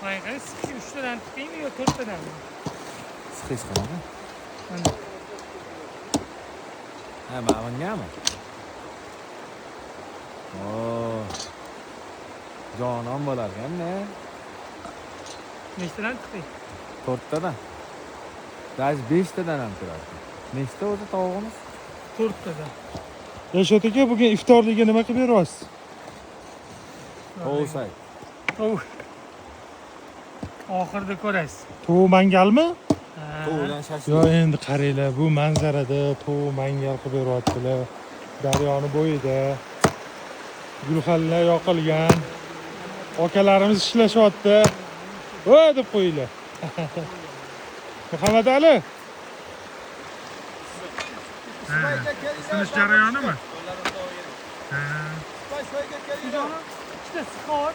Mayga sıkı 3 tadan tıkayım mı 4 tadan mı? Sıkış qanaqa? Mana. Ha, ma'mangami? Oo. Jonon bo'larkan-da. Nechtadan tıkayım? 4 tadan. Даже 5 tadan ham turadi. Nechta o'zi tovug'imiz? 4 tadan. Yashot aka, bugun iftorlikka nima qilib beryapsiz? Tovuq say. Tovuq. Oxirida ko'rasiz. Tovuq mangalmi? Tovuqdan shashlik. Yo, endi qaranglar, bu manzarada tovuq mangal qilib beryaptilar. Daryoni bo'yida gulxanlar yoqilgan. Akalarimiz ishlashyapti. Voy deb qo'yinglar. Muhammad Ali. Sinish jarayonimi? İşte skor.